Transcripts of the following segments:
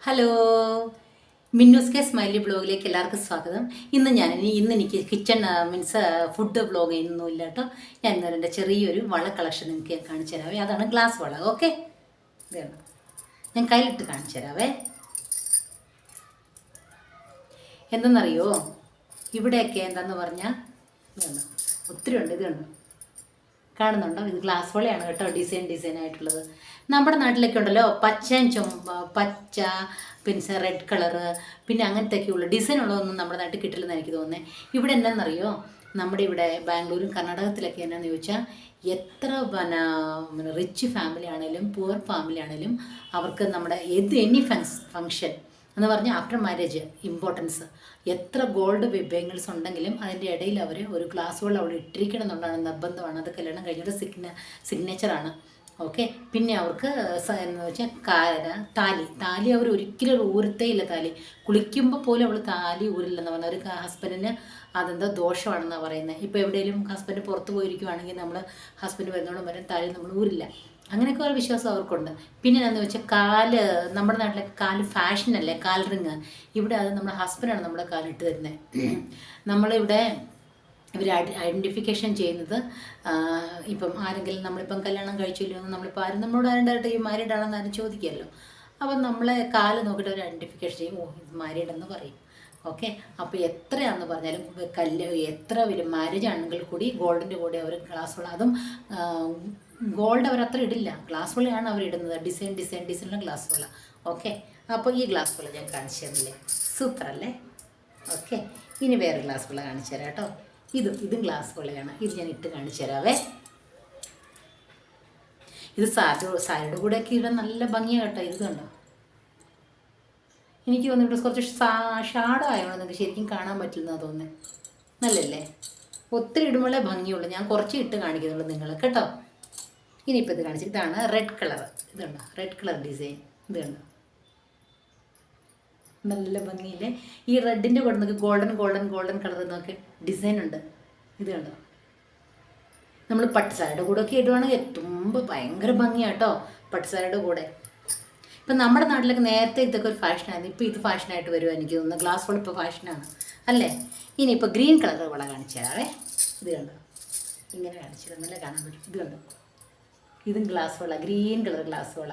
Hello, Minnu's K smiley ബ്ലോഗിലേക്ക് എല്ലാവർക്കും സ്വാഗതം. ഇന്ന് എനിക്ക് കിച്ചൺ മീൻസ് ഫുഡ് ബ്ലോഗ് ചെയ്യുന്നൊന്നുമില്ല കേട്ടോ. ഞാൻ ഇന്നലെ എൻ്റെ ചെറിയൊരു വള കളക്ഷൻ നിങ്ങൾക്ക് കാണിച്ചു തരാവേ. അതാണ് ഗ്ലാസ് വള. ഓക്കെ, ഇതാണ് ഞാൻ കയ്യിലിട്ട് കാണിച്ചു തരാവേ. എന്തെന്നറിയോ, ഇവിടെയൊക്കെ എന്താന്ന് പറഞ്ഞാൽ ഇതുണ്ട്, ഒത്തിരി ഉണ്ട്. ഇതുണ്ട്, കാണുന്നുണ്ടോ? ഇത് ഗ്ലാസ് വളയാണ് കേട്ടോ, ഡിസൈൻ ആയിട്ടുള്ളത്. നമ്മുടെ നാട്ടിലൊക്കെ ഉണ്ടല്ലോ പച്ച, പിന്നെ റെഡ് കളറ്, പിന്നെ അങ്ങനത്തെയൊക്കെയുള്ള ഡിസൈൻ ഉള്ളതൊന്നും നമ്മുടെ നാട്ടിൽ കിട്ടില്ലെന്ന് എനിക്ക് തോന്നുന്നത്. ഇവിടെ എന്താണെന്നറിയോ, നമ്മുടെ ഇവിടെ ബാംഗ്ലൂരും കർണാടകത്തിലൊക്കെ എന്നാന്ന് ചോദിച്ചാൽ എത്ര പിന്നെ റിച്ച് ഫാമിലി ആണെങ്കിലും പുവർ ഫാമിലി ആണെങ്കിലും അവർക്ക് നമ്മുടെ എനി ഫങ്ഷൻ എന്ന് പറഞ്ഞാൽ ആഫ്റ്റർ മാരേജ് ഇമ്പോർട്ടൻസ് എത്ര ഗോൾഡ് ബേംഗിൾസ് ഉണ്ടെങ്കിലും അതിൻ്റെ ഇടയിൽ അവർ ഒരു ഗ്ലാസ് വെള്ളം അവിടെ ഇട്ടിരിക്കണം എന്നുള്ളതാണ് നിർബന്ധമാണ്. അത് കല്യാണം കഴിഞ്ഞൊരു സിഗ്നേച്ചറാണ്. ഓക്കെ, പിന്നെ അവർക്ക് എന്ന് വെച്ചാൽ താലി അവർ ഒരിക്കലും ഊരത്തേ ഇല്ല. താലി കുളിക്കുമ്പോൾ പോലും അവൾ താലി ഊരില്ലെന്ന് പറഞ്ഞാൽ ഒരു ഹസ്ബൻഡിന് അതെന്താ ദോഷമാണെന്നാണ് പറയുന്നത്. ഇപ്പോൾ എവിടെയെങ്കിലും ഹസ്ബൻഡ് പുറത്ത് പോയിരിക്കുവാണെങ്കിൽ നമ്മൾ ഹസ്ബൻഡ് വരുന്നോടും വരെ താലി നമ്മൾ ഊരില്ല. അങ്ങനെയൊക്കെ ഒരു വിശ്വാസം അവർക്കുണ്ട്. പിന്നെ എന്താണെന്ന് വെച്ചാൽ നമ്മുടെ നാട്ടിലെ കാല് ഫാഷനല്ലേ, കാൽ റിങ്. ഇവിടെ അത് നമ്മുടെ ഹസ്ബൻഡാണ് നമ്മുടെ കാലിട്ട് തരുന്നത്. നമ്മളിവിടെ ഇവർ ഐഡൻറ്റിഫിക്കേഷൻ ചെയ്യുന്നത് ഇപ്പം ആരെങ്കിലും നമ്മളിപ്പം കല്യാണം കഴിച്ചില്ലോ എന്ന് നമ്മളിപ്പോൾ നമ്മളോട് ആരുണ്ടായിട്ട് ഈ മാരീഡ് ആണെന്ന് ആരും ചോദിക്കുമല്ലോ. അപ്പം നമ്മളെ കാല് നോക്കിയിട്ട് അവർ ഐഡൻറ്റിഫിക്കേഷൻ ചെയ്യും, ഓ ഇത് മാരീഡ് എന്ന് പറയും. ഓക്കെ, അപ്പോൾ എത്രയാണെന്ന് പറഞ്ഞാലും എത്ര വലിയ മാരേജ് ആണെങ്കിൽ കൂടി ഗോൾഡിൻ്റെ കൂടെ അവർ ഗ്ലാസ് വള, അതും ഗോൾഡ് അവർ അത്ര ഇടില്ല, ഗ്ലാസ് വളയാണ് അവർ ഇടുന്നത്. ഡിസൈനുള്ള ഗ്ലാസ് വള. ഓക്കെ, അപ്പോൾ ഈ ഗ്ലാസ് വള ഞാൻ കാണിച്ചു തന്നില്ലേ, സൂപ്പർ അല്ലേ? ഓക്കെ, ഇനി വേറെ ഗ്ലാസ് വള കാണിച്ചു തരാം കേട്ടോ. ഇതും ഗ്ലാസ് വളയാണ്. ഇത് ഞാൻ ഇട്ട് കാണിച്ചു തരാവേ. ഇത് സാരിയുടെ കൂടെയൊക്കെ ഇടാൻ നല്ല ഭംഗിയാണ് കേട്ടോ. ഇത് കണ്ടോ, എനിക്ക് തോന്നുന്നു ഇവിടെ കുറച്ച് ഷാഡോ ആയതുകൊണ്ട് നിങ്ങൾക്ക് ശരിക്കും കാണാൻ പറ്റില്ലെന്നാണ് തോന്നുന്നത്. നല്ലല്ലേ? ഒത്തിരി ഇടുമ്പോഴേ ഭംഗിയുള്ളൂ. ഞാൻ കുറച്ച് ഇട്ട് കാണിക്കുന്നുള്ളൂ നിങ്ങൾ കേട്ടോ. ഇനിയിപ്പോൾ ഇത് കാണിച്ചു, ഇതാണ് റെഡ് കളർ. ഇതുണ്ടോ, റെഡ് കളർ ഡിസൈൻ. ഇത് കണ്ടോ, നല്ല ഭംഗിയില്ലേ? ഈ റെഡിൻ്റെ കൂടെ നോക്കി ഗോൾഡൻ കളർ നോക്കി ഡിസൈൻ ഉണ്ട്. ഇത് കണ്ടോ, നമ്മൾ പട്ടുസാരയുടെ കൂടെ ഒക്കെ ഇടുവാണെങ്കിൽ എത്തുമ്പോൾ ഭയങ്കര ഭംഗിയാട്ടോ പട്ടുസാരയുടെ കൂടെ. ഇപ്പം നമ്മുടെ നാട്ടിലൊക്കെ നേരത്തെ ഇതൊക്കെ ഒരു ഫാഷനായിരുന്നു. ഇപ്പോൾ ഇത് ഫാഷനായിട്ട് വരുമോ എനിക്ക് തോന്നുന്നു. ഗ്ലാസ് വള ഇപ്പോൾ ഫാഷനാണ് അല്ലേ? ഇനിയിപ്പോൾ ഗ്രീൻ കളർ വള കാണിച്ചു തരാവേ. ഇത് കണ്ടോ, ഇങ്ങനെ കാണിച്ചു തരാം, നല്ല കാണാൻ പറ്റും. ഇത് കണ്ടോ, ഇതും ഗ്ലാസ് വള, ഗ്രീൻ കളർ ഗ്ലാസ് വള.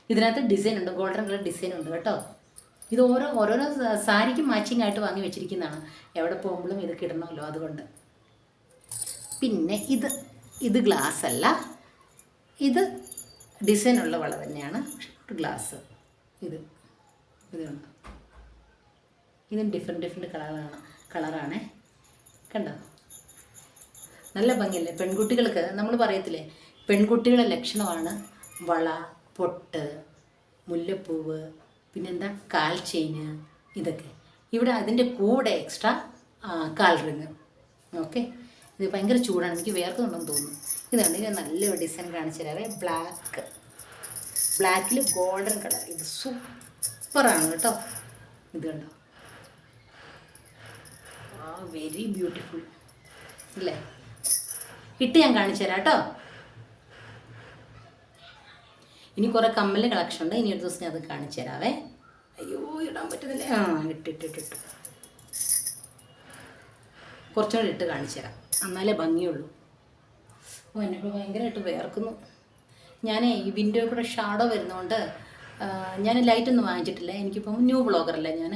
ഇതിനകത്ത് ഡിസൈൻ ഉണ്ട്, ഗോൾഡൻ കളർ ഡിസൈൻ ഉണ്ട് കേട്ടോ. ഇത് ഓരോരോ സാരിക്ക് മാച്ചിങ് ആയിട്ട് വാങ്ങി വെച്ചിരിക്കുന്നതാണ്. എവിടെ പോകുമ്പോഴും ഇത് കിടണമല്ലോ, അതുകൊണ്ട്. പിന്നെ ഇത് ഗ്ലാസ് അല്ല, ഇത് ഡിസൈനുള്ള വള തന്നെയാണ്, ഗ്ലാസ്. ഇത് കണ്ടോ, ഇതും ഡിഫറെൻറ്റ് കളറാണേ. കണ്ടോ, നല്ല ഭംഗിയല്ലേ? പെൺകുട്ടികൾക്ക് നമ്മൾ പറയത്തില്ലേ, പെൺകുട്ടികളുടെ ലക്ഷണമാണ് വള, പൊട്ട്, മുല്ലപ്പൂവ്, പിന്നെന്താ കാൽ ചെയിന്, ഇതൊക്കെ. ഇവിടെ അതിൻ്റെ കൂടെ എക്സ്ട്രാ കാൽ റിങ്. ഓക്കെ, ഇത് ഭയങ്കര ചൂടാണ്, എനിക്ക് വേർക്കുന്നുണ്ടെന്ന് തോന്നുന്നു. ഇതാണ്, ഇത് നല്ലൊരു ഡിസൈൻ കാണിച്ചു തരാവേ. ബ്ലാക്കിൽ ഗോൾഡൻ കളർ. ഇത് സൂപ്പറാണ് കേട്ടോ. ഇത് കണ്ടോ, വെരി ബ്യൂട്ടിഫുൾ അല്ലേ? ഇട്ട് ഞാൻ കാണിച്ചു തരാം കേട്ടോ. ഇനി കുറേ കമ്മലിൻ്റെ കളക്ഷൻ ഉണ്ട്, ഇനി ഒരു ദിവസം ഞാൻ അത് കാണിച്ചു തരാവേ. അയ്യോ, ഇടാൻ പറ്റുന്നില്ലേ? ഇട്ടിട്ട് കുറച്ചും കൂടി ഇട്ട് കാണിച്ചു തരാം, എന്നാലേ ഭംഗിയുള്ളൂ. ഓ, എന്നിപ്പോൾ ഭയങ്കരമായിട്ട് വേർക്കുന്നു. ഞാൻ ഈ വിൻഡോ കൂടെ ഷാഡോ വരുന്നതുകൊണ്ട് ഞാൻ ലൈറ്റൊന്നും വാങ്ങിച്ചിട്ടില്ല. എനിക്കിപ്പം ന്യൂ ബ്ലോഗറല്ലേ ഞാൻ.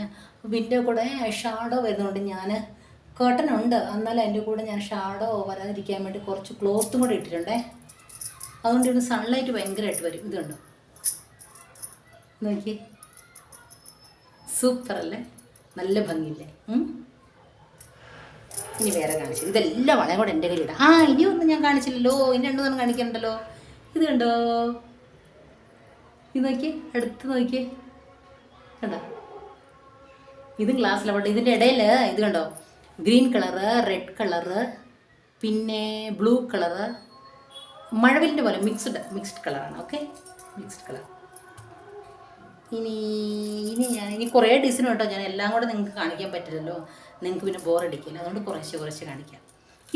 വിൻഡോ കൂടെ ഷാഡോ വരുന്നതുകൊണ്ട് ഞാൻ കേട്ടൺ ഉണ്ട്, എന്നാലും അതിൻ്റെ കൂടെ ഞാൻ ഷാഡോ വരാതിരിക്കാൻ വേണ്ടി കുറച്ച് ക്ലോത്തും കൂടെ ഇട്ടിട്ടുണ്ടേ. അതുകൊണ്ട് ഇവിടെ സൺലൈറ്റ് ഭയങ്കരമായിട്ട് വരും. ഇതുണ്ടോ, നോക്കി, സൂപ്പറല്ലേ? നല്ല ഭംഗിയില്ലേ? ഇനി വേറെ കാണിച്ചു. ഇതെല്ലാം വളരെ കൂടെ എൻ്റെ കയ്യിലിടാം. ഇനിയൊന്നും ഞാൻ കാണിച്ചില്ലല്ലോ, ഇനി രണ്ടൊന്നും കാണിക്കണ്ടല്ലോ. ഇത് കണ്ടോ, ഇത് നോക്കി, അടുത്ത് നോക്കി, കണ്ടോ, ഇതും ഗ്ലാസ്സിലാണ്. ഇതിൻ്റെ ഇടയിൽ ഇത് കണ്ടോ, ഗ്രീൻ കളറ്, റെഡ് കളറ്, പിന്നെ ബ്ലൂ കളറ്, മഴവില്ലിൻ്റെ പോലെ മിക്സ്ഡ് കളറാണ്. Okay, mixed colour. ഇനി കുറേ ഡിസൈൻ കേട്ടോ. ഞാൻ എല്ലാം കൂടെ നിങ്ങൾക്ക് കാണിക്കാൻ പറ്റില്ലല്ലോ, നിങ്ങൾക്ക് പിന്നെ ബോറടിക്കില്ല. അതുകൊണ്ട് കുറച്ച് കാണിക്കാം.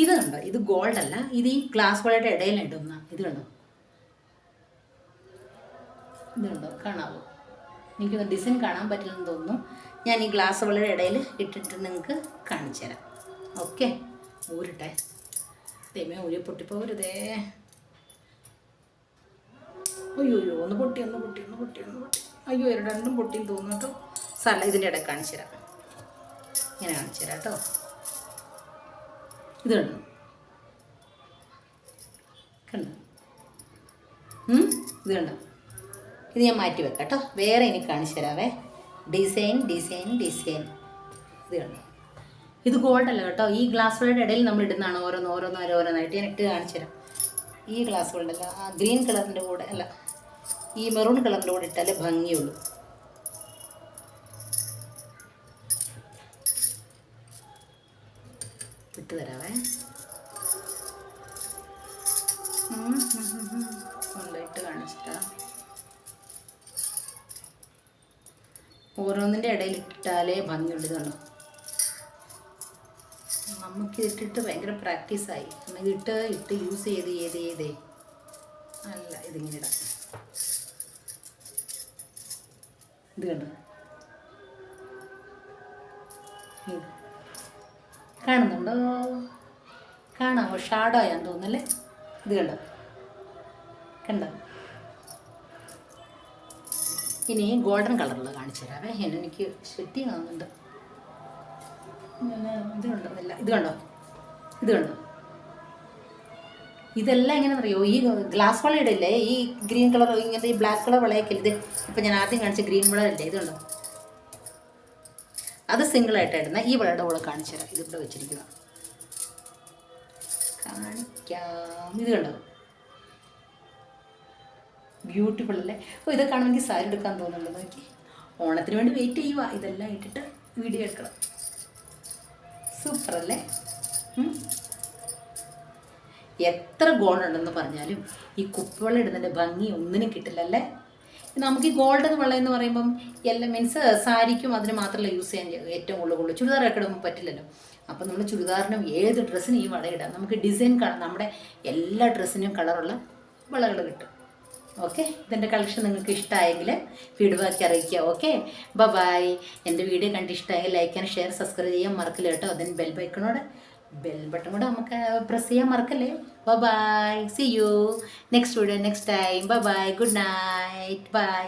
ഇത് കണ്ടോ, ഇത് ഗോൾഡ് അല്ല, ഇത് ഈ ഗ്ലാസ് വളയുടെ ഇടയിലിടുന്ന. ഇത് കണ്ടോ, കാണാവോ? എനിക്കൊന്ന് ഡിസൈൻ കാണാൻ പറ്റില്ലെന്ന് തോന്നുന്നു. ഞാൻ ഈ ഗ്ലാസ് വളയുടെ ഇടയിൽ ഇട്ടിട്ട് നിങ്ങൾക്ക് കാണിച്ചു തരാം. ഓക്കെ, ഊരിട്ടെ. ദൈവമേ, ഊരി പൊട്ടിപ്പോരുതേ. അയ്യോ ഒന്ന് പൊട്ടി. അയ്യോ രണ്ടും പൊട്ടിയെന്ന് തോന്നുന്നു കേട്ടോ. സാരമില്ല, ഇതിൻ്റെ ഇടയിൽ കാണിച്ചു തരാം. ഇങ്ങനെ കാണിച്ചു തരാം കേട്ടോ. ഇത് കണ്ടു ഇത് കണ്ടോ. ഇത് ഞാൻ മാറ്റി വെക്കാം കേട്ടോ. വേറെ എനിക്ക് കാണിച്ചു തരാവേ. ഡിസൈൻ. ഇത് കണ്ടോ. ഇത് ഗോൾഡ് അല്ല കേട്ടോ. ഈ ഗ്ലാസ് വളയുടെ ഇടയിൽ നമ്മൾ ഇടുന്നതാണ്. ഓരോന്നായിട്ട് ഞാൻ ഇട്ട് കാണിച്ചു തരാം. ഈ ഗ്ലാസ് വളയല്ല, ആ ഗ്രീൻ കളറിൻ്റെ കൂടെ അല്ല, ഈ മെറൂൺ കളറിൻ്റെ കൂടെ ഇട്ടാലേ ഭംഗിയുള്ളൂ. ഇട്ട് തരാവേ. കൊണ്ടിട്ട് കാണിച്ചിട്ടാ. ഓരോന്നിൻ്റെ ഇടയിൽ ഇട്ടാലേ ഭംഗിയുണ്ട്. ഇതുണ്ടോ, നമുക്ക് ഇട്ടിട്ട് ഭയങ്കര പ്രാക്ടീസായി. നമുക്ക് ഇട്ട് യൂസ് ചെയ്തേ അല്ല, ഇതിങ്ങനെ ഇടാം. ഇത് കണ്ടോ, കാണുന്നുണ്ടോ? കാണാമോ? ഷാഡോ ആയാന്ന് തോന്നുന്നല്ലേ. ഇത് കണ്ടോ. ഇനി ഗോൾഡൻ കളറുള്ള കാണിച്ചു തരാവേ. എനിക്ക് സെറ്റിങ് ആവുന്നുണ്ട്. ഇത് കണ്ടോ. ഇതെല്ലാം എങ്ങനെയാണെന്ന് അറിയോ? ഈ ഗ്ലാസ് വളയുടെ ഇല്ലേ, ഈ ഗ്രീൻ കളർ, ഇങ്ങനത്തെ ഈ ബ്ലാക്ക് കളർ വളയൊക്കെ ഇത് ഇപ്പം ഞാൻ ആദ്യം കാണിച്ച ഗ്രീൻ വളയല്ലേ, ഇത് കണ്ടോ. അത് സിംഗിളായിട്ട് ഇടുന്ന ഈ വളയുടെ കൂടെ കാണിച്ചു തരാം. ഇതിവിടെ വെച്ചിരിക്കുക കാണിക്കാം. ഇത് കണ്ടോ, ബ്യൂട്ടിഫുൾ അല്ലേ. ഇത് കാണുമെങ്കിൽ സാരി എടുക്കാൻ തോന്നുന്നുണ്ടോ നോക്കി. ഓണത്തിന് വേണ്ടി വെയിറ്റ് ചെയ്യുക. ഇതെല്ലാം ഇട്ടിട്ട് വീഡിയോ എടുക്കണം. സൂപ്പർ അല്ലേ. എത്ര ഗോൾഡുണ്ടെന്ന് പറഞ്ഞാലും ഈ കുപ്പിവെള്ളം ഇടുന്നതിൻ്റെ ഭംഗി ഒന്നിനും കിട്ടില്ലല്ലേ. നമുക്ക് ഈ ഗോൾഡൻ വെള്ളം എന്ന് പറയുമ്പം എല്ലാം മീൻസ് സാരിക്കും അതിന് മാത്രമല്ല യൂസ് ചെയ്യാൻ ഏറ്റവും കൂടുതൽ. ചുരിദാറൊക്കെ ഇടുമ്പോൾ പറ്റില്ലല്ലോ. അപ്പം നമ്മൾ ചുരിദാറിനും ഏത് ഡ്രസ്സിനും ഈ വള ഇടാം. നമുക്ക് ഡിസൈൻ നമ്മുടെ എല്ലാ ഡ്രസ്സിനും കളറുള്ള വളകൾ കിട്ടും. ഓക്കെ, ഇതിൻ്റെ കളക്ഷൻ നിങ്ങൾക്ക് ഇഷ്ടമായെങ്കിൽ ഫീഡ്ബാക്ക് അറിയിക്കുക. Okay, by. എൻ്റെ വീഡിയോ കണ്ട് ഇഷ്ടമായെങ്കിൽ ലൈക്ക് ആൻഡ് ഷെയർ സബ്സ്ക്രൈബ് ചെയ്യാൻ മറക്കില്ല കേട്ടോ. അതിന് ബെൽ ബട്ടൺ കൂടെ നമുക്ക് പ്രസ് ചെയ്യാൻ മറക്കല്ലേ. Bye. See you next video next time. Bye. Good night. By.